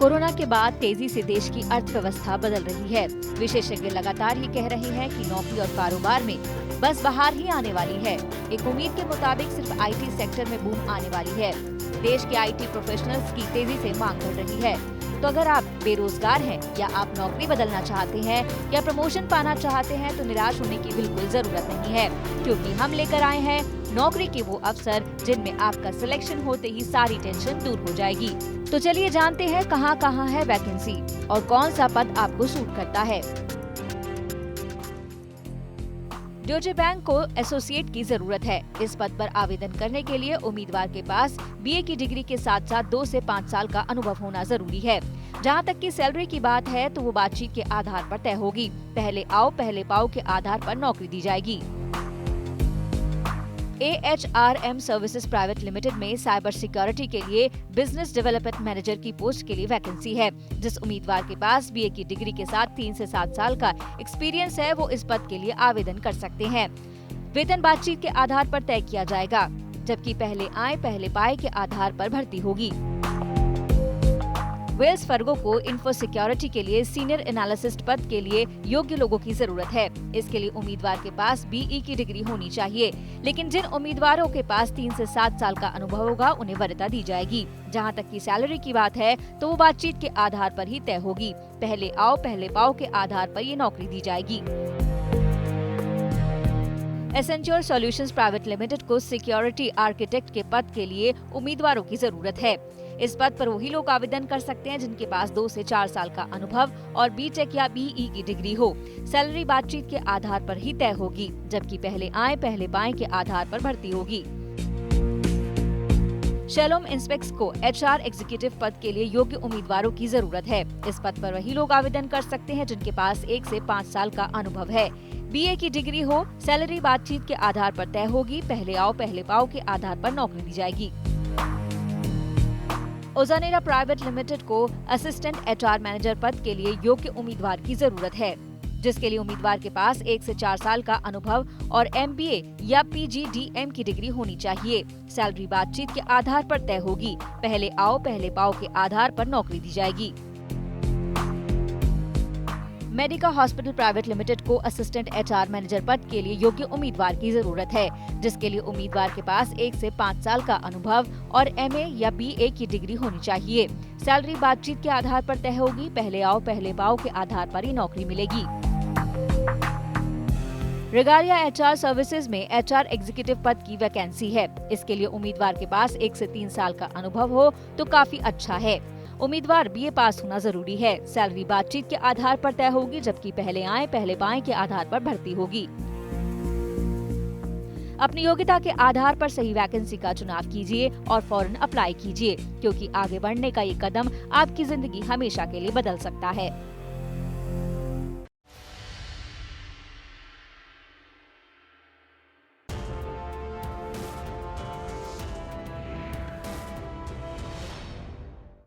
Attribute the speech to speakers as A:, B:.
A: Corona के बाद तेजी से देश की अर्थव्यवस्था बदल रही है। विशेषज्ञ लगातार ये कह रहे हैं कि नौकरी और कारोबार में बस बहार ही आने वाली है। एक उम्मीद के मुताबिक सिर्फ आईटी सेक्टर में बूम आने वाली है। देश के आईटी प्रोफेशनल्स की तेजी से मांग बढ़ रही है। तो अगर आप बेरोजगार हैं या आप नौकरी बदलना चाहते हैं या प्रमोशन पाना चाहते हैं तो निराश होने की बिल्कुल जरूरत नहीं है, क्योंकि हम लेकर आए हैं नौकरी के वो अवसर जिनमें आपका सिलेक्शन होते ही सारी टेंशन दूर हो जाएगी। तो चलिए जानते हैं कहां है वैकेंसी और कौन सा पद आपको सूट करता है। ड्यूचे बैंक को एसोसिएट की जरूरत है। इस पद पर आवेदन करने के लिए उम्मीदवार के पास बीए की डिग्री के साथ साथ 2 से 5 साल का अनुभव होना जरूरी है। जहां तक की सैलरी की बात है तो वो बातचीत के आधार पर तय होगी। पहले आओ पहले पाओ के आधार पर नौकरी दी जाएगी। AHRM सर्विसेज प्राइवेट लिमिटेड में साइबर सिक्योरिटी के लिए बिजनेस डेवलपमेंट मैनेजर की पोस्ट के लिए वैकेंसी है। जिस उम्मीदवार के पास बीए की डिग्री के साथ 3 से 7 साल का एक्सपीरियंस है वो इस पद के लिए आवेदन कर सकते हैं। वेतन बातचीत के आधार पर तय किया जाएगा, जबकि पहले आए पहले पाए के आधार पर भर्ती होगी। वेल्स फार्गो को इंफो सिक्योरिटी के लिए सीनियर एनालिसिस्ट पद के लिए योग्य लोगों की जरूरत है। इसके लिए उम्मीदवार के पास बीई की डिग्री होनी चाहिए, लेकिन जिन उम्मीदवारों के पास 3 से 7 साल का अनुभव होगा उन्हें वरीयता दी जाएगी। जहां तक की सैलरी की बात है तो वो बातचीत के आधार पर ही तय होगी। पहले आओ पहले पाओ के आधार पर ये नौकरी दी जाएगी। एसेंच्योर सॉल्यूशंस प्राइवेट लिमिटेड को सिक्योरिटी आर्किटेक्ट के पद के लिए उम्मीदवारों की जरूरत है। इस पद पर वही लोग आवेदन कर सकते हैं जिनके पास 2 से 4 साल का अनुभव और बीटेक या बीई की डिग्री हो। सैलरी बातचीत के आधार पर ही तय होगी, जबकि पहले आए पहले पाए के आधार पर भर्ती होगी। शेलोम इंस्पेक्स को HR एग्जीक्यूटिव पद के लिए योग्य उम्मीदवारों की जरूरत है। इस पद पर वही लोग आवेदन कर सकते हैं जिनके पास 1 से 5 साल का अनुभव है, बीए की डिग्री हो। सैलरी बातचीत के आधार पर तय होगी। पहले आओ पहले पाओ के आधार पर नौकरी दी जाएगी। ओजानेरा प्राइवेट लिमिटेड को असिस्टेंट HR मैनेजर पद के लिए योग्य उम्मीदवार की जरूरत है, जिसके लिए उम्मीदवार के पास 1 से 4 साल का अनुभव और MBA या PGDM की डिग्री होनी चाहिए। सैलरी बातचीत के आधार पर तय होगी। पहले आओ पहले पाओ के आधार पर नौकरी दी जाएगी। मेडिका हॉस्पिटल प्राइवेट लिमिटेड को असिस्टेंट HR मैनेजर पद के लिए योग्य उम्मीदवार की जरूरत है, जिसके लिए उम्मीदवार के पास 1 से 5 साल का अनुभव और MA या BA की डिग्री होनी चाहिए। सैलरी बातचीत के आधार पर तय होगी। पहले आओ पहले पाओ के आधार पर ही नौकरी मिलेगी। रेगालिया HR सर्विसेज में HR एग्जीक्यूटिव पद की वैकेंसी है। इसके लिए उम्मीदवार के पास 1 से 3 साल का अनुभव हो तो काफी अच्छा है। उम्मीदवार BA पास होना जरूरी है। सैलरी बातचीत के आधार पर तय होगी, जबकि पहले आए पहले पाए के आधार पर भर्ती होगी। अपनी योग्यता के आधार पर सही वैकेंसी का चुनाव कीजिए और फौरन अप्लाई कीजिए, क्योंकि आगे बढ़ने का ये कदम आपकी जिंदगी हमेशा के लिए बदल सकता है।